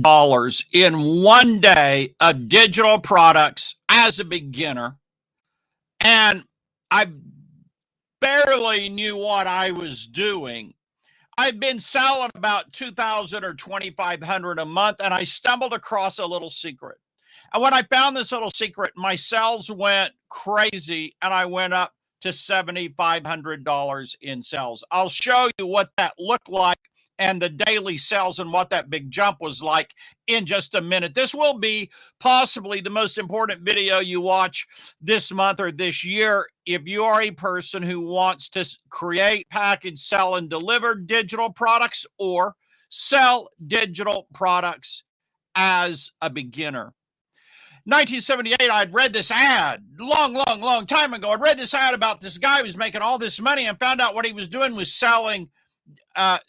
in one day of digital products as a beginner. And I barely knew what I was doing. I've been selling about 2,000 or 2,500 a month, and I stumbled across a little secret. And when I found this little secret, my sales went crazy, and I went up to $7,500 in sales. I'll show you what that looked like and the daily sales and what that big jump was like in just a minute. This will be possibly the most important video you watch this month or this year if you are a person who wants to create, package, sell, and deliver digital products or sell digital products as a beginner. 1978, I'd read this ad long time ago. I'd read this ad about this guy who was making all this money and found out what he was doing was selling on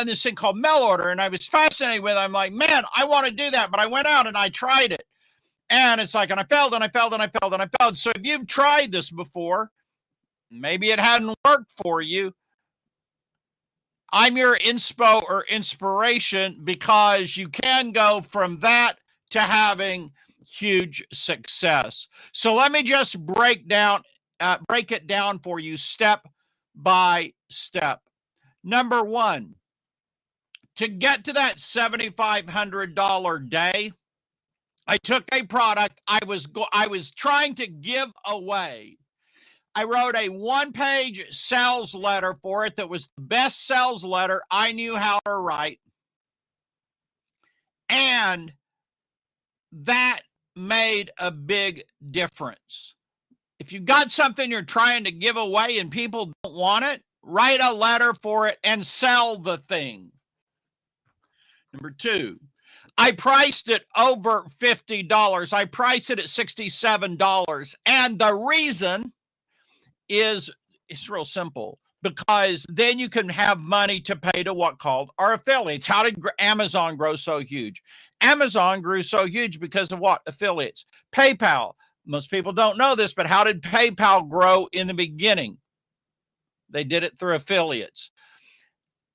this thing called mail order. And I was fascinated with it. I'm like, man, I want to do that. But I went out and I tried it. And it's like, and I failed and I failed and I failed and I failed. So if you've tried this before, maybe it hadn't worked for you. I'm your inspo or inspiration because you can go from that to having huge success. So let me just break it down for you step by step. Number one, to get to that $7,500 day, I took a product I was trying to give away. I wrote a one-page sales letter for it that was the best sales letter I knew how to write. And that made a big difference. If you got something you're trying to give away and people don't want it, write a letter for it and sell the thing. Number two, I priced it over $50. I priced it at $67. And the reason is it's real simple, because then you can have money to pay to what called our affiliates. How did Amazon grow so huge? Amazon grew so huge because of what? Affiliates. PayPal. Most people don't know this, but how did PayPal grow in the beginning? They did it through affiliates.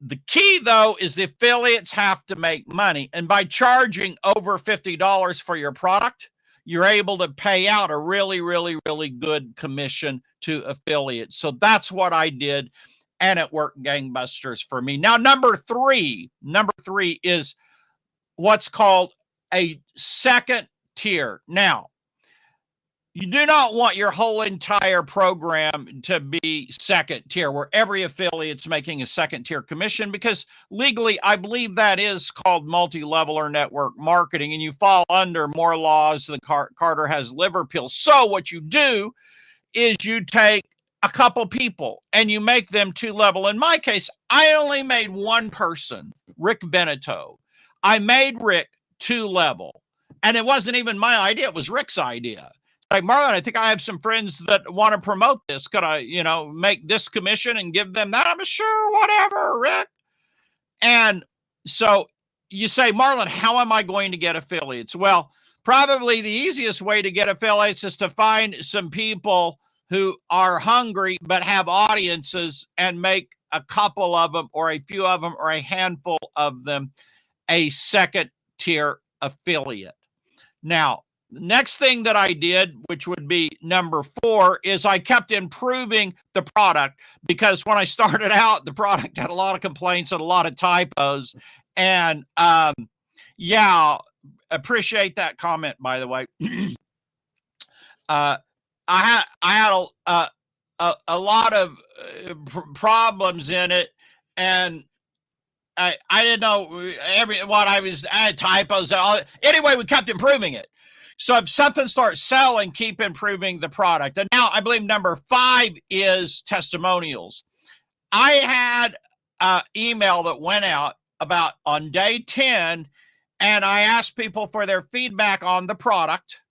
The key, though, is the affiliates have to make money. And by charging over $50 for your product, you're able to pay out a really, really, really good commission to affiliates. So that's what I did, and it worked gangbusters for me. Now, number three is what's called a second tier. Now, you do not want your whole entire program to be second tier, where every affiliate's making a second tier commission, because legally, I believe that is called multi-level or network marketing, and you fall under more laws than Carter has liver pills. So what you do is you take a couple people and you make them two-level. In my case, I only made one person, Rick Beneteau. I made Rick two-level, and it wasn't even my idea. It was Rick's idea. Like, Marlon, I think I have some friends that want to promote this. Could I, make this commission and give them that? I'm sure, whatever, Rick. And so you say, Marlon, how am I going to get affiliates? Well, probably the easiest way to get affiliates is to find some people who are hungry but have audiences and make a couple of them or a few of them or a handful of them a second tier affiliate. Now, the next thing that I did, which would be number 4, is I kept improving the product, because when I started out, the product had a lot of complaints and a lot of typos. And yeah, appreciate that comment, by the way. I had a lot of problems in it, and I didn't know I had typos and all. Anyway, we kept improving it. So if something starts selling, keep improving the product. And now I believe number 5 is testimonials. I had an email that went out about on day 10, and I asked people for their feedback on the product,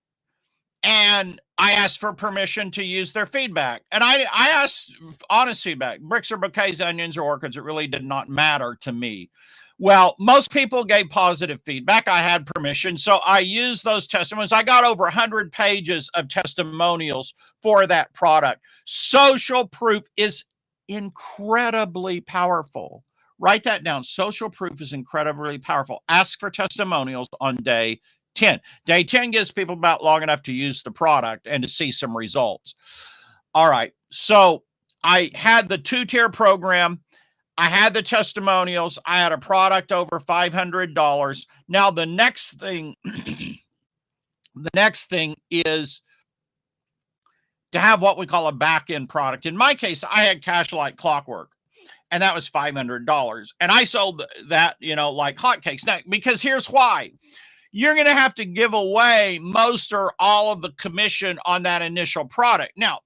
and I asked for permission to use their feedback. And I asked honest feedback, bricks or bouquets, onions or orchids. It really did not matter to me. Well, most people gave positive feedback. I had permission, so I used those testimonials. I got over 100 pages of testimonials for that product. Social proof is incredibly powerful. Write that down. Social proof is incredibly powerful. Ask for testimonials on day 10. Day 10 gives people about long enough to use the product and to see some results. All right. So I had the 2-tier program. I had the testimonials. I had a product over $500. Now the next thing, is to have what we call a back-end product. In my case, I had cash like clockwork, and that was $500. And I sold that, like hotcakes. Now, because here's why. You're going to have to give away most or all of the commission on that initial product. Now,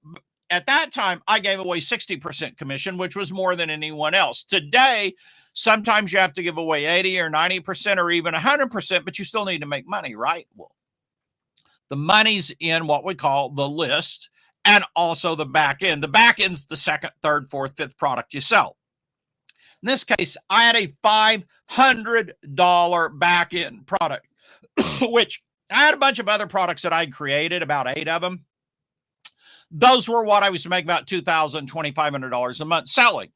at that time, I gave away 60% commission, which was more than anyone else. Today, sometimes you have to give away 80 or 90% or even 100%, but you still need to make money, right? Well, the money's in what we call the list and also the back end. The back end's the second, third, fourth, fifth product you sell. In this case, I had a $500 back end product, which I had a bunch of other products that I created, about 8 of them. Those were what I was to make about $2,000, $2,500 a month selling.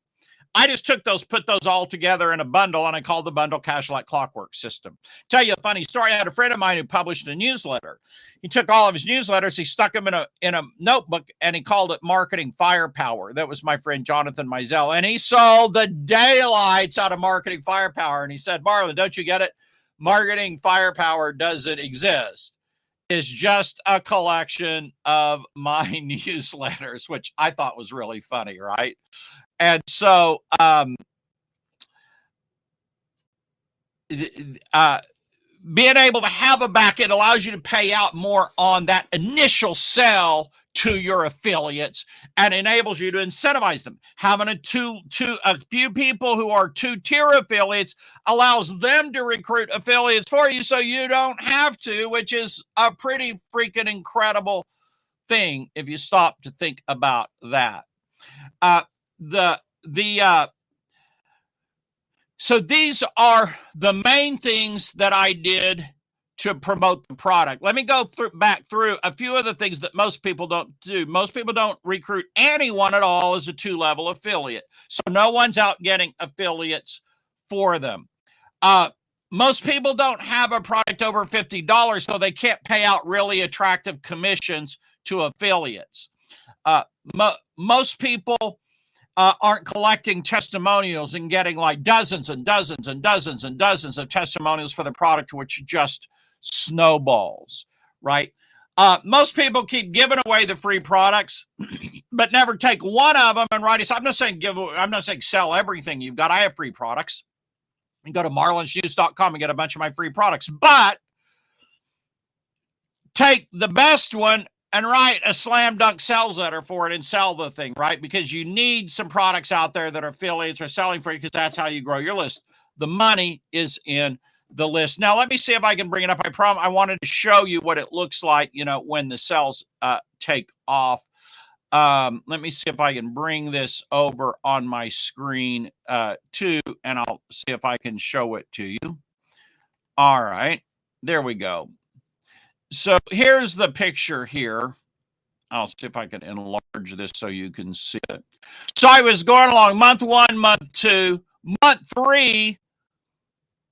I just took those, put those all together in a bundle, and I called the bundle Cash Like Clockwork System. Tell you a funny story. I had a friend of mine who published a newsletter. He took all of his newsletters, he stuck them in a notebook, and he called it Marketing Firepower. That was my friend Jonathan Mizell, and he sold the daylights out of Marketing Firepower. And he said, Marlon, don't you get it? Marketing Firepower doesn't exist. It's just a collection of my newsletters, which I thought was really funny, right? And so being able to have a back end allows you to pay out more on that initial sell to your affiliates and enables you to incentivize them. Having a few people who are 2-tier affiliates allows them to recruit affiliates for you so you don't have to, which is a pretty freaking incredible thing if you stop to think about that. So these are the main things that I did to promote the product. Let me go back through a few of the things that most people don't do. Most people don't recruit anyone at all as a 2-level affiliate. So no one's out getting affiliates for them. Most people don't have a product over $50, so they can't pay out really attractive commissions to affiliates. Most people aren't collecting testimonials and getting like dozens and dozens and dozens and dozens of testimonials for the product, which just snowballs, right? Most people keep giving away the free products, but never take one of them and write. I'm not saying sell everything you've got. I have free products. You can go to marlonshoes.com and get a bunch of my free products, but take the best one and write a slam dunk sales letter for it and sell the thing, right? Because you need some products out there that are affiliates are selling for you, because that's how you grow your list. The money is in the list. Now, let me see if I can bring it up. I wanted to show you what it looks like, when the sales take off. Let me see if I can bring this over on my screen too, and I'll see if I can show it to you. All right, there we go. So here's the picture here. I'll see if I can enlarge this so you can see it. So I was going along month 1, month 2, month 3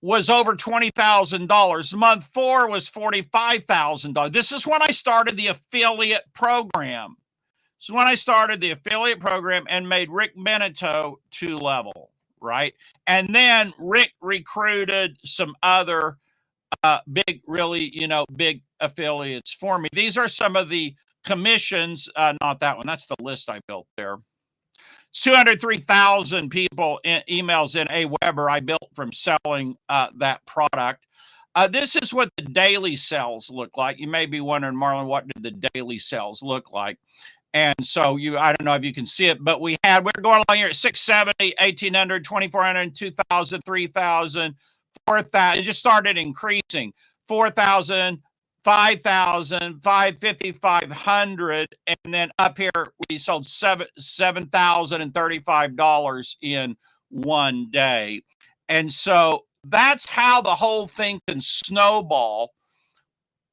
was over $20,000. Month 4 was $45,000. This is when I started the affiliate program. So when I started the affiliate program and made Rick Beneteau 2-level, right? And then Rick recruited some other big affiliates for me. These are some of the commissions. Not that one. That's the list I built there. 203,000 people emails in AWeber I built from selling that product. This is what the daily sales look like. You may be wondering, Marlon, what did the daily sales look like? And so I don't know if you can see it, but we're going along here at 670, 1,800, 2,400, 2,000, 3,000, 4,000. It just started increasing. 4,000, 5,000, 550, 500, and then up here we sold $7,035 in one day. And so that's how the whole thing can snowball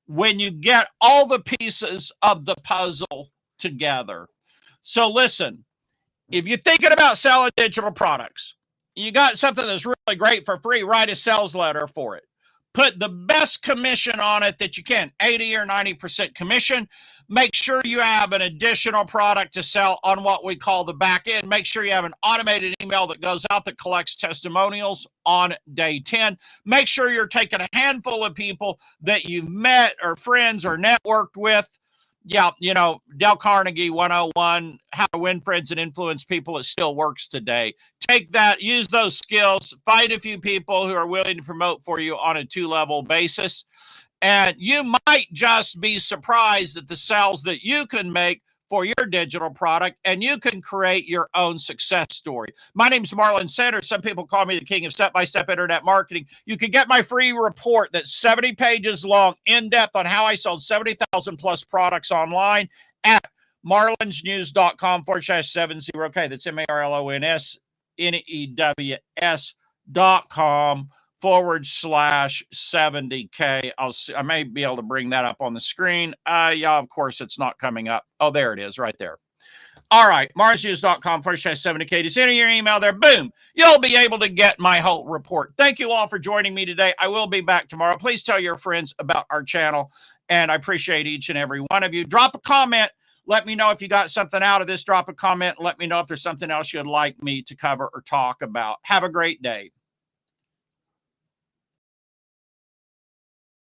when you get all the pieces of the puzzle together. So listen, if you're thinking about selling digital products, You got something that's really great for free, write a sales letter for it. Put the best commission on it that you can, 80 or 90% commission. Make sure you have an additional product to sell on what we call the back end. Make sure you have an automated email that goes out that collects testimonials on day 10. Make sure you're taking a handful of people that you've met or friends or networked with. Yeah, Dale Carnegie 101, how to win friends and influence people. It still works today. Take that, use those skills, find a few people who are willing to promote for you on a 2-level basis. And you might just be surprised at the sales that you can make for your digital product, and you can create your own success story. My name is Marlon Sanders. Some people call me the king of step-by-step internet marketing. You can get my free report that's 70 pages long, in-depth on how I sold 70,000 plus products online at marlonsnews.com/70K. That's marlonsnews.com/70K. I may be able to bring that up on the screen. Yeah, of course, it's not coming up. Oh, there it is right there. All right, marlonsnews.com/70K. Just enter your email there. Boom. You'll be able to get my whole report. Thank you all for joining me today. I will be back tomorrow. Please tell your friends about our channel, and I appreciate each and every one of you. Drop a comment. Let me know if you got something out of this. Drop a comment. Let me know if there's something else you'd like me to cover or talk about. Have a great day.